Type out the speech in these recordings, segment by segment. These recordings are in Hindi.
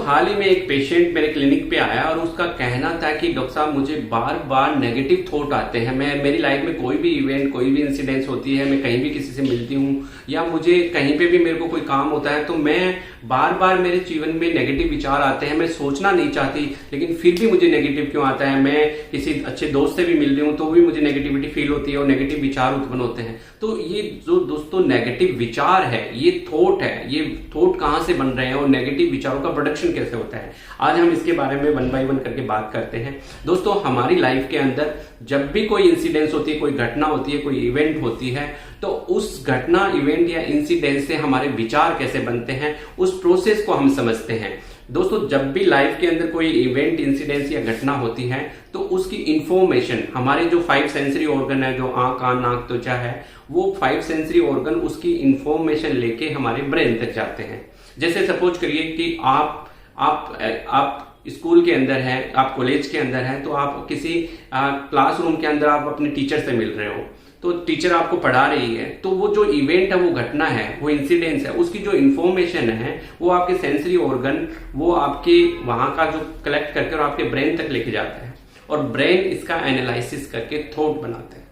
हाल ही में एक पेशेंट मेरे क्लिनिक पे आया और उसका कहना था कि डॉक्टर साहब मुझे बार बार नेगेटिव थॉट आते हैं। मैं मेरी लाइफ में कोई भी इवेंट, कोई भी इंसिडेंस होती है, मैं कहीं भी किसी से मिलती हूँ या मुझे कहीं पे भी मेरे को कोई काम होता है तो मैं बार बार मेरे जीवन में नेगेटिव विचार आते हैं। मैं सोचना नहीं चाहती लेकिन फिर भी मुझे नेगेटिव क्यों आता है। मैं किसी अच्छे दोस्त से भी मिल रही हूँ तो भी मुझे नेगेटिविटी फील होती है और नेगेटिव विचार उत्पन्न होते हैं। तो ये जो दोस्तों नेगेटिव विचार है, ये थॉट है, ये थॉट कहाँ से बन रहे हैं और नेगेटिव विचारों का प्रोडक्शन कैसे होता है, आज हम इसके बारे में वन बाय वन करके बात करते हैं। दोस्तों हमारी लाइफ के अंदर जब भी कोई इंसिडेंस होती है, कोई घटना होती है, कोई इवेंट होती है, तो उस घटना, इवेंट या इंसिडेंट से हमारे विचार कैसे बनते हैं, उस प्रोसेस को हम समझते हैं। दोस्तों जब भी लाइफ के अंदर कोई इवेंट, इंसिडेंस या घटना होती है तो उसकी इंफॉर्मेशन हमारे जो 5 सेंसरी ऑर्गन है, जो आंख, कान, नाक, त्वचा है, वो 5 सेंसरी ऑर्गन उसकी इंफॉर्मेशन लेके हमारे ब्रेन तक जाते हैं। जैसे सपोज करिए कि आप स्कूल के अंदर हैं, आप कॉलेज के अंदर हैं, तो आप किसी क्लासरूम के अंदर आप अपने टीचर से मिल रहे हो, तो टीचर आपको पढ़ा रही है, तो वो जो इवेंट है, वो घटना है, वो इंसिडेंस है, उसकी जो इंफॉर्मेशन है वो आपके सेंसरी ऑर्गन वो आपके वहां का जो कलेक्ट करके और आपके ब्रेन तक लेके जाता है और ब्रेन इसका एनालिसिस करके थॉट बनाता है।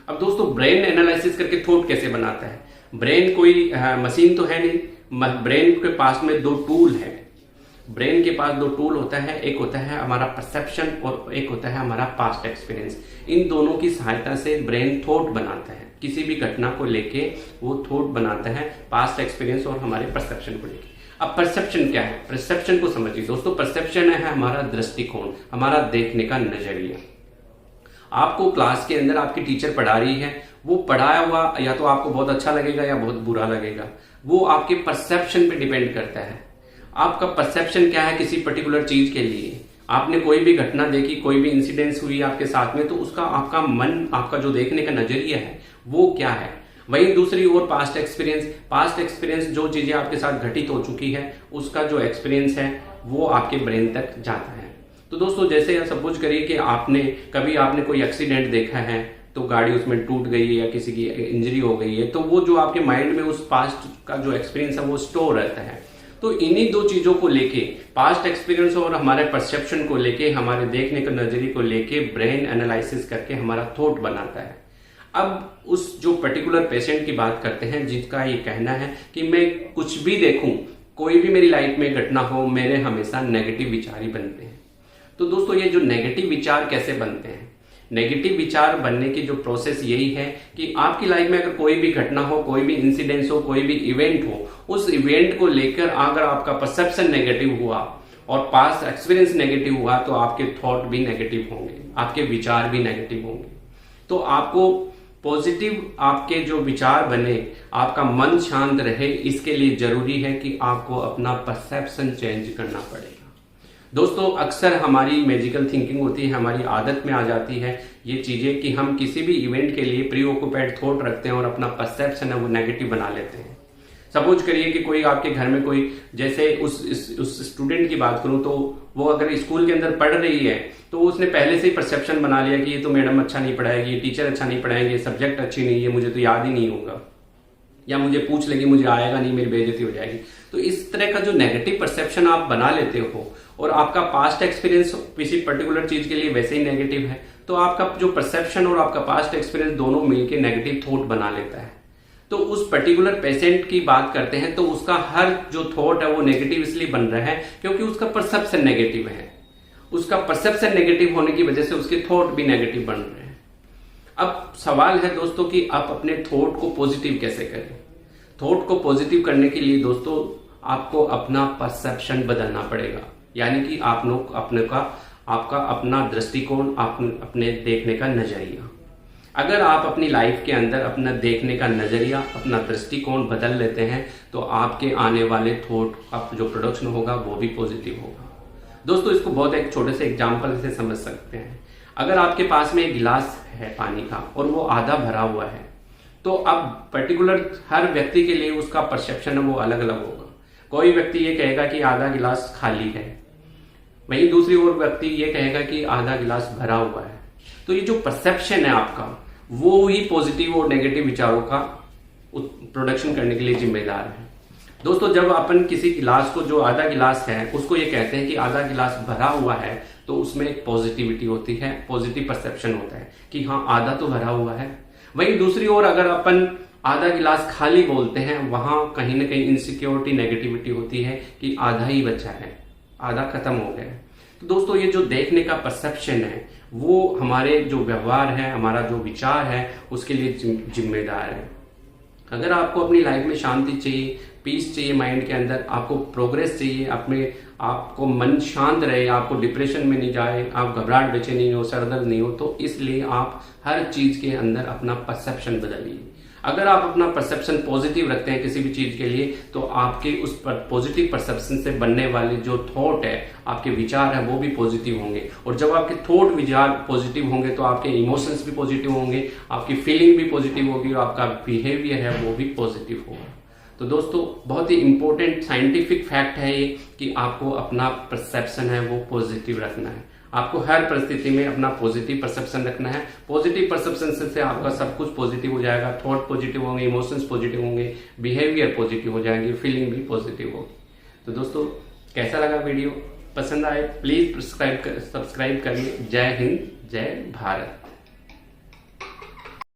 अब दोस्तों ब्रेन एनालिसिस करके थॉट कैसे बनाता है? ब्रेन कोई मशीन तो है नहीं, ब्रेन के पास में 2 टूल है। ब्रेन के पास 2 टूल होता है, एक होता है हमारा परसेप्शन और एक होता है हमारा पास्ट एक्सपीरियंस। इन दोनों की सहायता से ब्रेन थॉट बनाता है, किसी भी घटना को लेके वो थॉट बनाता है, पास्ट एक्सपीरियंस और हमारे परसेप्शन को लेके। अब परसेप्शन क्या है? परसेप्शन को समझिए दोस्तों। परसेप्शन है हमारा दृष्टिकोण, हमारा देखने का नजरिया। आपको क्लास के अंदर आपकी टीचर पढ़ा रही है, वो पढ़ाया हुआ या तो आपको बहुत अच्छा लगेगा या बहुत बुरा लगेगा, वो आपके परसेप्शन पे डिपेंड करता है। आपका परसेप्शन क्या है किसी पर्टिकुलर चीज के लिए? आपने कोई भी घटना देखी, कोई भी इंसिडेंस हुई आपके साथ में, तो उसका आपका मन, आपका जो देखने का नजरिया है वो क्या है? वहीं दूसरी ओर पास्ट एक्सपीरियंस जो चीजें आपके साथ घटित हो चुकी है उसका जो एक्सपीरियंस है वो आपके ब्रेन तक जाता है। तो दोस्तों जैसे सपोज करिए कि आपने कोई एक्सीडेंट देखा है, तो गाड़ी उसमें टूट गई है या किसी की इंजरी हो गई है, तो वो जो आपके माइंड में उस पास्ट का जो एक्सपीरियंस है वो स्टोर रहता है। तो इन्हीं 2 चीजों को लेके, पास्ट एक्सपीरियंस और हमारे परसेप्शन को लेके, हमारे देखने के नजरिए को लेके ब्रेन एनालिसिस करके हमारा थॉट बनाता है। अब उस जो पर्टिकुलर पेशेंट की बात करते हैं जिसका ये कहना है कि मैं कुछ भी देखूं, कोई भी मेरी लाइफ में घटना हो, मेरे हमेशा नेगेटिव विचार ही बनते हैं। तो दोस्तों ये जो नेगेटिव विचार कैसे बनते हैं? नेगेटिव विचार बनने की जो प्रोसेस यही है कि आपकी लाइफ में अगर कोई भी घटना हो, कोई भी इंसिडेंस हो, कोई भी इवेंट हो, उस इवेंट को लेकर अगर आपका परसेप्शन नेगेटिव हुआ और पास्ट एक्सपीरियंस नेगेटिव हुआ तो आपके थॉट भी नेगेटिव होंगे, आपके विचार भी नेगेटिव होंगे। तो आपको पॉजिटिव आपके जो विचार बने, आपका मन शांत रहे, इसके लिए जरूरी है कि आपको अपना परसेप्शन चेंज करना पड़ेगा। दोस्तों अक्सर हमारी मैजिकल थिंकिंग होती है, हमारी आदत में आ जाती है ये चीजें कि हम किसी भी इवेंट के लिए प्री ऑक्यूपाइड थॉट रखते हैं और अपना परसेप्शन है वो नेगेटिव बना लेते हैं। सपोज करिए कि कोई आपके घर में कोई, जैसे उस स्टूडेंट की बात करूं तो वो अगर स्कूल के अंदर पढ़ रही है तो उसने पहले से ही परसेप्शन बना लिया कि ये तो मैडम अच्छा नहीं पढ़ाएगी, ये टीचर अच्छा नहीं पढ़ाएंगे, सब्जेक्ट अच्छी नहीं है, मुझे तो याद ही नहीं होगा, या मुझे पूछ लेगी मुझे आएगा नहीं, मेरी बेइज्जती हो जाएगी। तो इस तरह का जो नेगेटिव परसेप्शन आप बना लेते हो और आपका पास्ट एक्सपीरियंस किसी पर्टिकुलर चीज के लिए वैसे ही नेगेटिव है, तो आपका जो परसेप्शन और आपका पास्ट एक्सपीरियंस दोनों मिलकर नेगेटिव थॉट बना लेता है। तो उस पर्टिकुलर पेशेंट की बात करते हैं तो उसका हर जो थॉट है वो नेगेटिव इसलिए बन रहा है क्योंकि उसका परसेप्शन नेगेटिव है। उसका परसेप्शन नेगेटिव होने की वजह से उसके थॉट भी नेगेटिव बन रहे हैं। अब सवाल है दोस्तों कि आप अपने थॉट को पॉजिटिव कैसे करें? थॉट को पॉजिटिव करने के लिए दोस्तों आपको अपना परसेप्शन बदलना पड़ेगा, यानी कि आपका अपना दृष्टिकोण, अपने देखने का नजरिया। अगर आप अपनी लाइफ के अंदर अपना देखने का नजरिया, अपना दृष्टिकोण बदल लेते हैं तो आपके आने वाले थॉट का जो प्रोडक्शन होगा वो भी पॉजिटिव होगा। दोस्तों इसको बहुत एक छोटे से एग्जांपल से समझ सकते हैं। अगर आपके पास में एक गिलास है पानी का और वो आधा भरा हुआ है, तो अब पर्टिकुलर हर व्यक्ति के लिए उसका परसेप्शन है वो अलग अलग होगा। कोई व्यक्ति ये कहेगा कि आधा गिलास खाली है, वहीं दूसरी ओर व्यक्ति ये कहेगा कि आधा गिलास भरा हुआ है। तो ये जो परसेप्शन है आपका वो ही पॉजिटिव और नेगेटिव विचारों का प्रोडक्शन करने के लिए जिम्मेदार है। दोस्तों जब अपन किसी गिलास को, जो आधा गिलास है, उसको ये कहते हैं कि आधा गिलास भरा हुआ है, तो उसमें एक पॉजिटिविटी होती है, पॉजिटिव परसेप्शन होता है कि हाँ आधा तो भरा हुआ है। वहीं दूसरी ओर अगर अपन आधा गिलास खाली बोलते हैं, वहां कहीं ना कहीं इनसिक्योरिटी, नेगेटिविटी होती है कि आधा ही बचा है, आधा खत्म हो गया है। तो दोस्तों ये जो देखने का परसेप्शन है वो हमारे जो व्यवहार है, हमारा जो विचार है, उसके लिए जिम्मेदार है। अगर आपको अपनी लाइफ में शांति चाहिए, पीस चाहिए, माइंड के अंदर आपको प्रोग्रेस चाहिए, अपने आपको मन शांत रहे, आपको डिप्रेशन में नहीं जाए, आप घबराहट बेचैनी नहीं हो, सरदर्द नहीं हो, तो इसलिए आप हर चीज के अंदर अपना परसेप्शन बदलिए। अगर आप अपना परसेप्शन पॉजिटिव रखते हैं किसी भी चीज के लिए, तो आपके उस पॉजिटिव परसेप्शन से बनने वाले जो थॉट है, आपके विचार है, वो भी पॉजिटिव होंगे। और जब आपके थॉट, विचार पॉजिटिव होंगे तो आपके इमोशंस भी पॉजिटिव होंगे, आपकी फीलिंग भी पॉजिटिव होगी और आपका बिहेवियर है वो भी पॉजिटिव होगा। तो दोस्तों बहुत ही इंपॉर्टेंट साइंटिफिक फैक्ट है ये कि आपको अपना परसेप्शन है वो पॉजिटिव रखना है। आपको हर परिस्थिति में अपना पॉजिटिव परसेप्शन रखना है। पॉजिटिव परसेप्शन से आपका सब कुछ पॉजिटिव हो जाएगा, थॉट पॉजिटिव होंगे, इमोशंस पॉजिटिव होंगे, बिहेवियर पॉजिटिव हो जाएंगे, फीलिंग भी पॉजिटिव होगी। तो दोस्तों कैसा लगा वीडियो? पसंद आए प्लीज सब्सक्राइब करिए। जय हिंद, जय भारत।